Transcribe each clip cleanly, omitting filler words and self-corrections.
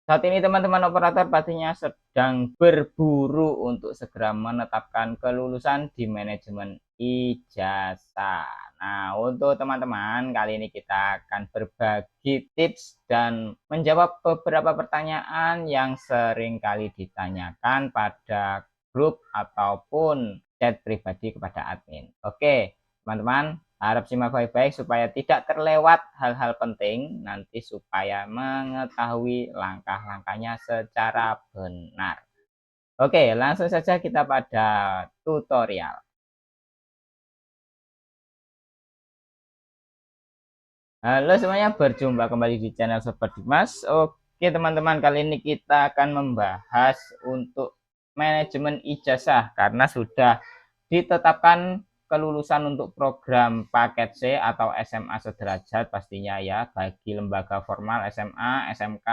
Saat ini teman-teman operator pastinya sedang berburu untuk segera menetapkan kelulusan di manajemen ijazah. Nah, untuk teman-teman, kali ini kita akan berbagi tips dan menjawab beberapa pertanyaan yang sering kali ditanyakan pada grup ataupun chat pribadi kepada admin. Oke, teman-teman, harap simak baik-baik supaya tidak terlewat hal-hal penting nanti supaya mengetahui langkah-langkahnya secara benar. Oke, langsung saja kita pada tutorial. Halo semuanya, berjumpa kembali di channel Sobat Dimas. Oke teman-teman, kali ini kita akan membahas untuk manajemen ijazah karena sudah ditetapkan kelulusan untuk program paket C atau SMA sederajat pastinya ya, bagi lembaga formal SMA, SMK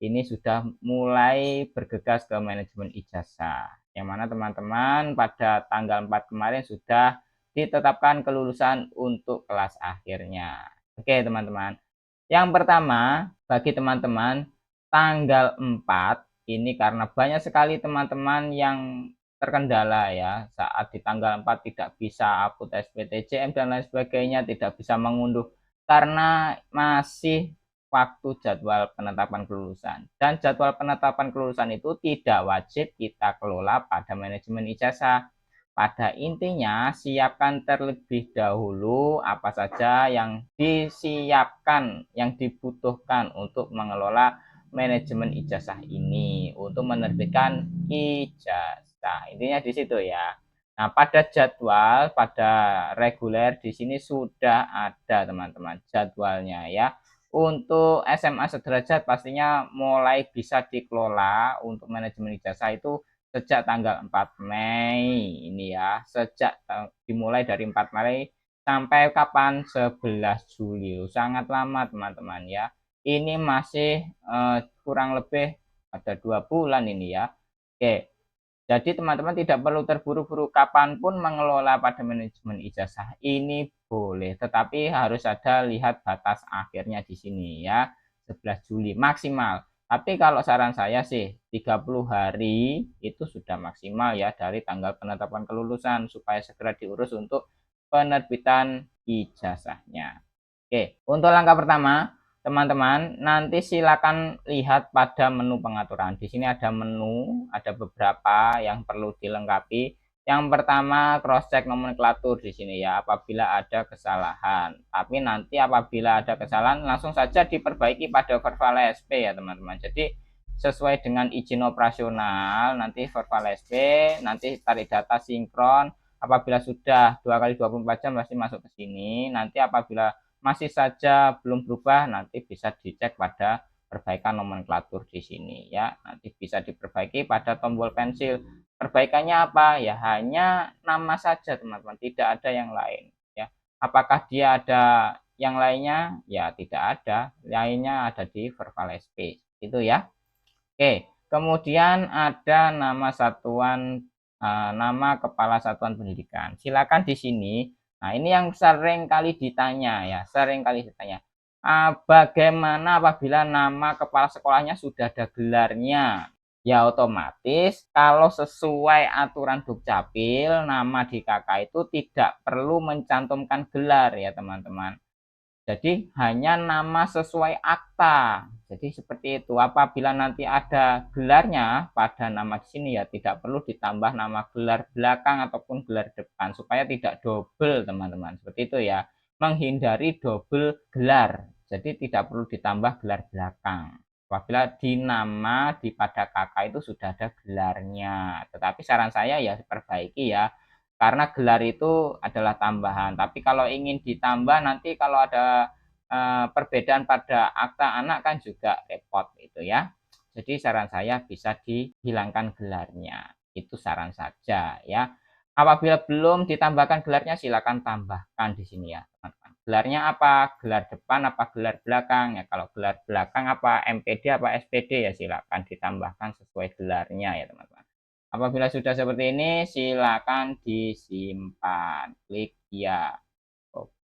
ini sudah mulai bergegas ke manajemen ijazah. Yang mana teman-teman pada tanggal 4 kemarin sudah ditetapkan kelulusan untuk kelas akhirnya. Oke teman-teman, yang pertama bagi teman-teman tanggal 4 ini karena banyak sekali teman-teman yang terkendala ya saat di tanggal 4 tidak bisa upload SPTJM dan lain sebagainya, tidak bisa mengunduh karena masih waktu jadwal penetapan kelulusan, dan jadwal penetapan kelulusan itu tidak wajib kita kelola pada manajemen ijazah. Pada intinya, siapkan terlebih dahulu apa saja yang disiapkan, yang dibutuhkan untuk mengelola manajemen ijazah ini, untuk menerbitkan ijazah. Intinya di situ ya. Nah, pada jadwal, pada reguler di sini sudah ada teman-teman jadwalnya ya. Untuk SMA sederajat pastinya mulai bisa dikelola untuk manajemen ijazah itu sejak tanggal 4 Mei ini ya, sejak dimulai dari 4 Mei sampai kapan? 11 Juli. Sangat lama teman-teman ya. Ini masih kurang lebih ada 2 bulan ini ya. Oke, jadi teman-teman tidak perlu terburu-buru, kapanpun mengelola pada manajemen ijazah ini boleh, tetapi harus ada lihat batas akhirnya di sini ya, 11 Juli maksimal. Tapi kalau saran saya sih 30 hari itu sudah maksimal ya dari tanggal penetapan kelulusan supaya segera diurus untuk penerbitan ijazahnya. Oke, untuk langkah pertama, teman-teman nanti silakan lihat pada menu pengaturan. Di sini ada menu, ada beberapa yang perlu dilengkapi. Yang pertama, cross check nomenklatur di sini ya, apabila ada kesalahan. Tapi nanti apabila ada kesalahan langsung saja diperbaiki pada verbal SP ya, teman-teman. Jadi sesuai dengan izin operasional, nanti verbal SP, nanti tarik data sinkron. Apabila sudah 2 kali 24 jam pasti masuk ke sini. Nanti apabila masih saja belum berubah, nanti bisa dicek pada perbaikan nomenklatur di sini ya. Nanti bisa diperbaiki pada tombol pensil. Perbaikannya apa? Ya hanya nama saja teman-teman, tidak ada yang lain ya. Apakah dia ada yang lainnya? Ya tidak ada. Lainnya ada di verbal SP. Itu ya. Oke, kemudian ada nama satuan, nama kepala satuan pendidikan. Silakan di sini. Nah, ini yang sering kali ditanya ya, sering kali ditanya. Bagaimana apabila nama kepala sekolahnya sudah ada gelarnya? Ya otomatis kalau sesuai aturan Dukcapil, nama di KK itu tidak perlu mencantumkan gelar ya teman-teman. Jadi hanya nama sesuai akta. Jadi seperti itu. Apabila nanti ada gelarnya pada nama di sini ya tidak perlu ditambah nama gelar belakang ataupun gelar depan supaya tidak double teman-teman. Seperti itu ya. Menghindari double gelar. Jadi tidak perlu ditambah gelar belakang. Apabila di nama di pada kakak itu sudah ada gelarnya. Tetapi saran saya ya perbaiki ya, karena gelar itu adalah tambahan. Tapi kalau ingin ditambah nanti kalau ada perbedaan pada akta anak kan juga repot itu ya. Jadi saran saya bisa dihilangkan gelarnya. Itu saran saja ya. Apabila belum ditambahkan gelarnya silakan tambahkan di sini ya, teman-teman. Gelarnya apa? Gelar depan apa gelar belakang? Ya kalau gelar belakang apa MPD apa SPD ya silakan ditambahkan sesuai gelarnya ya, teman-teman. Apabila sudah seperti ini, silakan disimpan. Klik ya.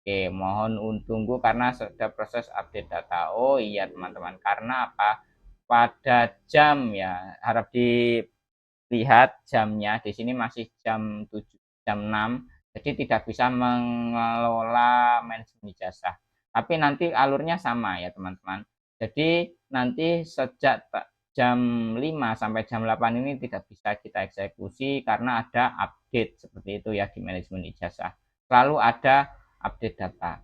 Oke, mohon tunggu karena sudah proses update data. Oh iya teman-teman, karena apa? pada jam ya, harap dilihat jamnya. Di sini masih jam 7, jam 6. Jadi tidak bisa mengelola manajemen ijazah. Tapi nanti alurnya sama ya teman-teman. Jadi nanti sejak jam 5 sampai jam 8 ini tidak bisa kita eksekusi karena ada update seperti itu ya di manajemen ijazah. Selalu ada update data.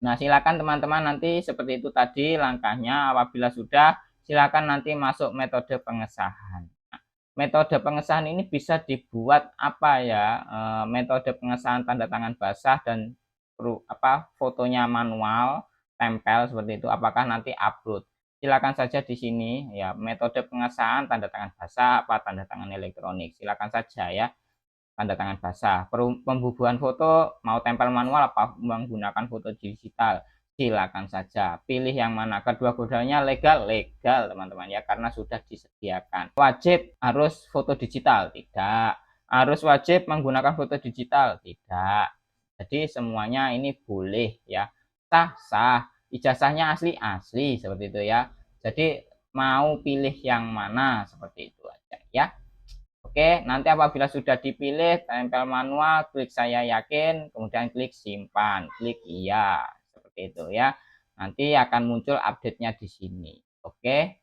Nah, silakan teman-teman nanti seperti itu tadi langkahnya. Apabila sudah, silakan nanti masuk metode pengesahan. Nah, metode pengesahan ini bisa dibuat apa ya? Metode pengesahan tanda tangan basah dan fotonya manual, tempel seperti itu. Apakah nanti upload? Silakan saja di sini ya, metode pengesahan tanda tangan basah apa tanda tangan elektronik. Silakan saja ya, tanda tangan basah. Pembubuhan foto mau tempel manual apa menggunakan foto digital, silakan saja pilih yang mana. Kedua-duanya legal teman-teman ya, karena sudah disediakan. Wajib harus foto digital? Tidak. Harus wajib menggunakan foto digital? Tidak. Jadi semuanya ini boleh ya, sah ijazahnya asli seperti itu ya. Jadi mau pilih yang mana seperti itu aja ya. Oke, nanti apabila sudah dipilih tempel manual, klik saya yakin, kemudian klik simpan, klik iya, seperti itu ya. Nanti akan muncul update-nya di sini. Oke.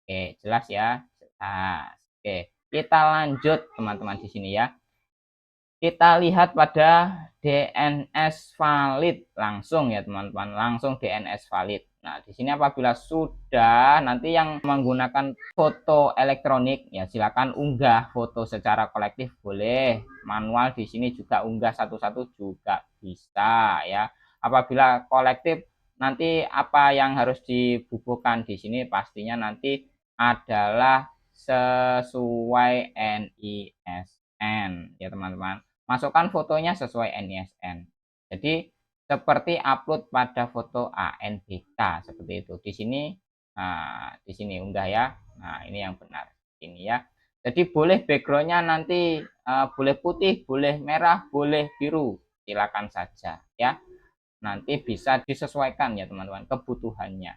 Oke, jelas ya. Jelas. Oke, kita lanjut teman-teman di sini ya. Kita lihat pada DNS valid langsung ya teman-teman, langsung DNS valid. Nah, di sini apabila sudah nanti yang menggunakan foto elektronik ya silakan unggah foto secara kolektif boleh, manual di sini juga unggah satu-satu juga bisa ya. Apabila kolektif nanti apa yang harus dibubuhkan di sini pastinya nanti adalah sesuai NISN ya teman-teman. Masukkan fotonya sesuai NISN. Jadi seperti upload pada foto ANBK seperti itu. Di sini unggah ya. Nah, ini yang benar. Ini ya. Jadi boleh backgroundnya nanti boleh putih, boleh merah, boleh biru. Silakan saja ya. Nanti bisa disesuaikan ya teman-teman kebutuhannya.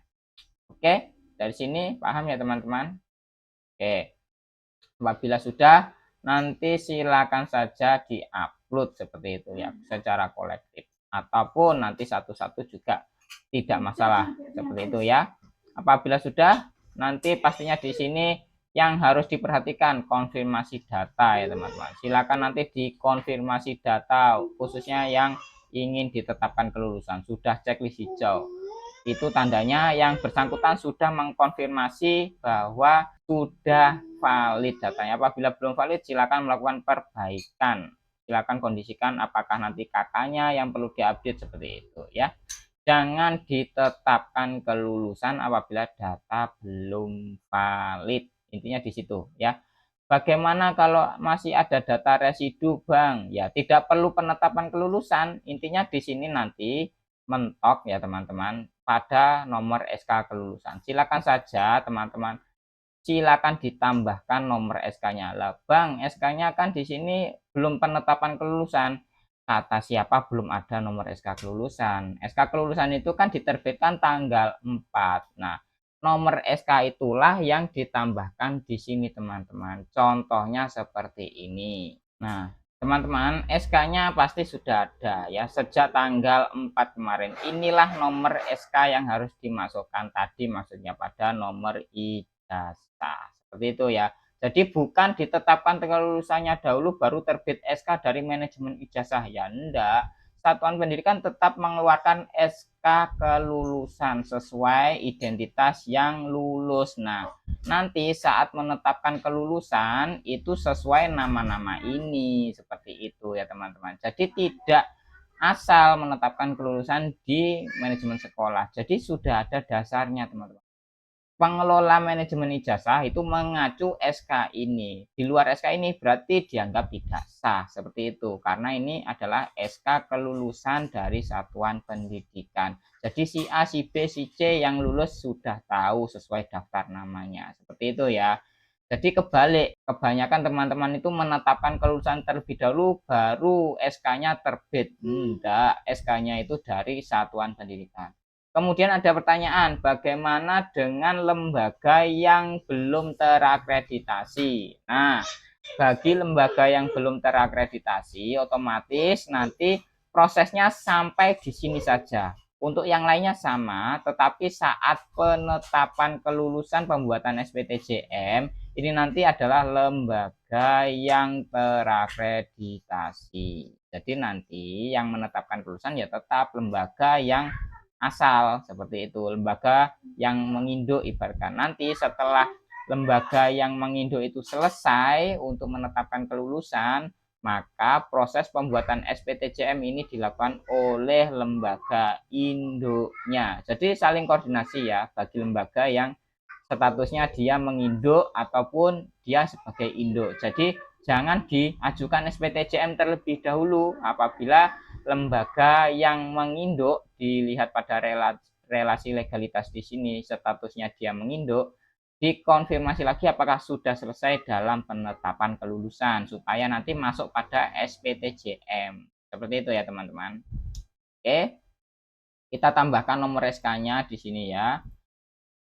Oke, dari sini paham ya teman-teman? Oke. Apabila sudah, nanti silakan saja di-upload seperti itu ya, secara kolektif. Ataupun nanti satu-satu juga tidak masalah, seperti itu ya. Apabila sudah, nanti pastinya di sini yang harus diperhatikan konfirmasi data ya teman-teman. Silakan nanti dikonfirmasi data, khususnya yang ingin ditetapkan kelulusan. Sudah checklist hijau. Itu tandanya yang bersangkutan sudah mengkonfirmasi bahwa sudah valid datanya. Apabila belum valid, silakan melakukan perbaikan. Silakan kondisikan apakah nanti kakaknya yang perlu diupdate seperti itu ya. Jangan ditetapkan kelulusan apabila data belum valid. Intinya di situ ya. Bagaimana kalau masih ada data residu, Bang? Ya, tidak perlu penetapan kelulusan. Intinya di sini nanti mentok ya teman-teman pada nomor SK kelulusan. Silakan saja teman-teman, silakan ditambahkan nomor SK-nya. Lah, Bang, SK-nya kan di sini belum penetapan kelulusan. Kata siapa belum ada nomor SK kelulusan? SK kelulusan itu kan diterbitkan tanggal 4. Nah, nomor SK itulah yang ditambahkan di sini teman-teman. Contohnya seperti ini. Nah, teman-teman, SK-nya pasti sudah ada ya sejak tanggal 4 kemarin. Inilah nomor SK yang harus dimasukkan tadi, maksudnya pada nomor ijazah. Seperti itu ya. Jadi bukan ditetapkan kelulusannya dahulu baru terbit SK dari manajemen ijazah ya, enggak. Satuan pendidikan tetap mengeluarkan SK kelulusan sesuai identitas yang lulus. Nah, nanti saat menetapkan kelulusan itu sesuai nama-nama ini seperti itu ya teman-teman. Jadi tidak asal menetapkan kelulusan di manajemen sekolah. Jadi sudah ada dasarnya teman-teman. Pengelola manajemen ijazah itu mengacu SK ini. Di luar SK ini berarti dianggap tidak sah seperti itu karena ini adalah SK kelulusan dari satuan pendidikan. Jadi si A, si B, si C yang lulus sudah tahu sesuai daftar namanya. Seperti itu ya. Jadi kebalik, kebanyakan teman-teman itu menetapkan kelulusan terlebih dahulu baru SK-nya terbit. Enggak, SK-nya itu dari satuan pendidikan. Kemudian ada pertanyaan, bagaimana dengan lembaga yang belum terakreditasi? Nah, bagi lembaga yang belum terakreditasi, otomatis nanti prosesnya sampai di sini saja. Untuk yang lainnya sama, tetapi saat penetapan kelulusan pembuatan SPTJM, ini nanti adalah lembaga yang terakreditasi. Jadi nanti yang menetapkan kelulusan ya tetap lembaga yang asal, seperti itu, lembaga yang menginduk. Ibaratkan nanti setelah lembaga yang menginduk itu selesai untuk menetapkan kelulusan, maka proses pembuatan SPTJM ini dilakukan oleh lembaga induknya. Jadi saling koordinasi ya bagi lembaga yang statusnya dia menginduk ataupun dia sebagai induk. Jadi jangan diajukan SPTJM terlebih dahulu apabila lembaga yang menginduk dilihat pada relasi legalitas di sini statusnya dia menginduk, dikonfirmasi lagi apakah sudah selesai dalam penetapan kelulusan supaya nanti masuk pada SPTJM. Seperti itu ya teman-teman. Oke, kita tambahkan nomor SK-nya di sini ya.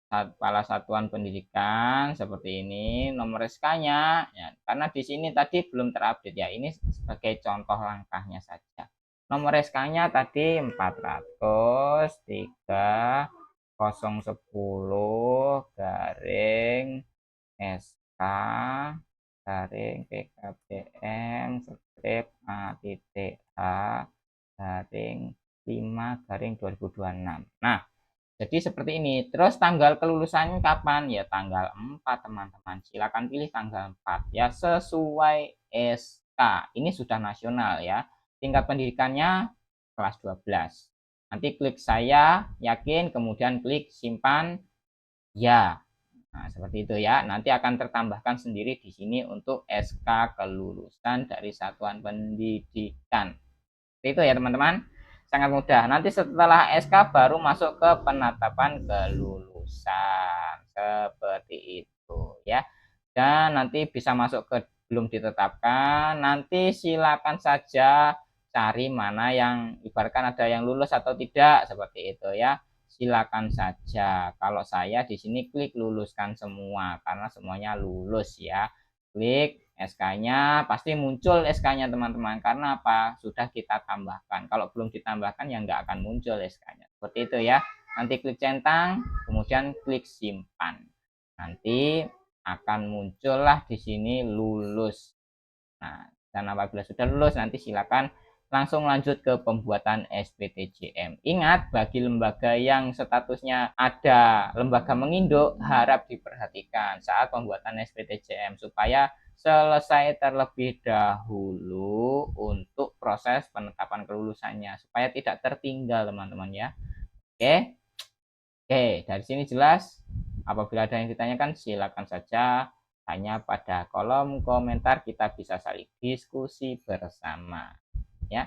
Kepala Satuan Pendidikan seperti ini nomor SK-nya ya, karena di sini tadi belum terupdate ya, ini sebagai contoh langkahnya saja. Nomor SK-nya tadi 400-3010 garing SK garing PKBM strip A.H garing 5 garing 2026. Nah, jadi seperti ini. Terus tanggal kelulusannya kapan? Ya tanggal 4 teman-teman. Silakan pilih tanggal 4 ya sesuai SK. Ini sudah nasional ya. Tingkat pendidikannya kelas 12. Nanti klik saya yakin, kemudian klik simpan ya. Nah, seperti itu ya. Nanti akan tertambahkan sendiri di sini untuk SK kelulusan dari Satuan Pendidikan. Seperti itu ya teman-teman. Sangat mudah. Nanti setelah SK baru masuk ke penetapan kelulusan. Seperti itu ya. Dan nanti bisa masuk ke belum ditetapkan. Nanti silakan saja cari mana yang ibaratkan ada yang lulus atau tidak seperti itu ya. Silakan saja. Kalau saya di sini klik luluskan semua karena semuanya lulus ya. Klik SK-nya, pasti muncul SK-nya teman-teman. Karena apa? Sudah kita tambahkan. Kalau belum ditambahkan ya nggak akan muncul SK-nya. Seperti itu ya. Nanti klik centang, kemudian klik simpan. Nanti akan muncullah di sini lulus. Nah, dan apabila sudah lulus nanti silakan langsung lanjut ke pembuatan SPTJM. Ingat, bagi lembaga yang statusnya ada lembaga menginduk, harap diperhatikan saat pembuatan SPTJM supaya selesai terlebih dahulu untuk proses penetapan kelulusannya supaya tidak tertinggal teman-teman ya. Oke. Oke, dari sini jelas. Apabila ada yang ditanyakan silakan saja tanya pada kolom komentar, kita bisa saling diskusi bersama ya.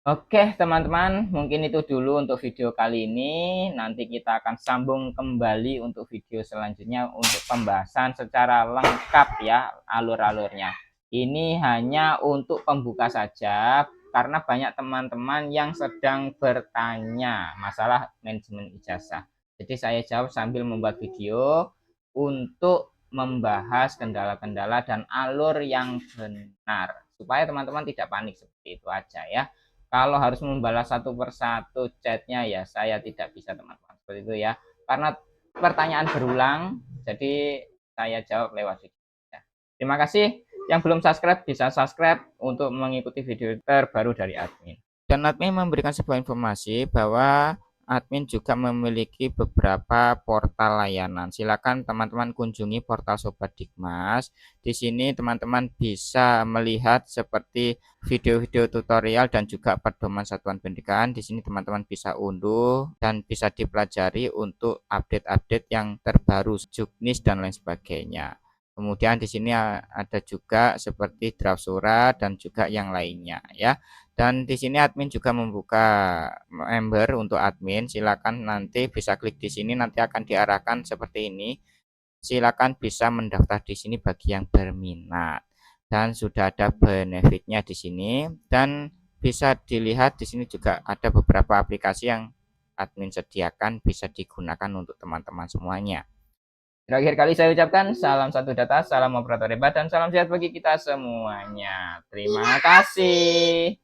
Oke teman-teman, mungkin itu dulu untuk video kali ini. Nanti kita akan sambung kembali untuk video selanjutnya untuk pembahasan secara lengkap ya alur-alurnya. Ini hanya untuk pembuka saja karena banyak teman-teman yang sedang bertanya masalah manajemen ijazah. Jadi saya jawab sambil membuat video untuk membahas kendala-kendala dan alur yang benar supaya teman-teman tidak panik, seperti itu aja ya. Kalau harus membalas satu persatu chatnya ya saya tidak bisa teman-teman, seperti itu ya, karena pertanyaan berulang jadi saya jawab lewat video ya. Terima kasih. Yang belum subscribe bisa subscribe untuk mengikuti video terbaru dari admin. Dan admin memberikan sebuah informasi bahwa admin juga memiliki beberapa portal layanan. Silakan teman-teman kunjungi portal Sobat Dikmas. Di sini teman-teman bisa melihat seperti video-video tutorial dan juga pedoman satuan pendidikan. Di sini teman-teman bisa unduh dan bisa dipelajari untuk update-update yang terbaru, juknis dan lain sebagainya. Kemudian di sini ada juga seperti draft surat dan juga yang lainnya ya. Dan di sini admin juga membuka member untuk admin. Silakan nanti bisa klik di sini, nanti akan diarahkan seperti ini. Silakan bisa mendaftar di sini bagi yang berminat. Dan sudah ada benefitnya di sini dan bisa dilihat di sini juga ada beberapa aplikasi yang admin sediakan bisa digunakan untuk teman-teman semuanya. Terakhir kali saya ucapkan salam satu data, salam operator hebat, dan salam sehat bagi kita semuanya. Terima kasih.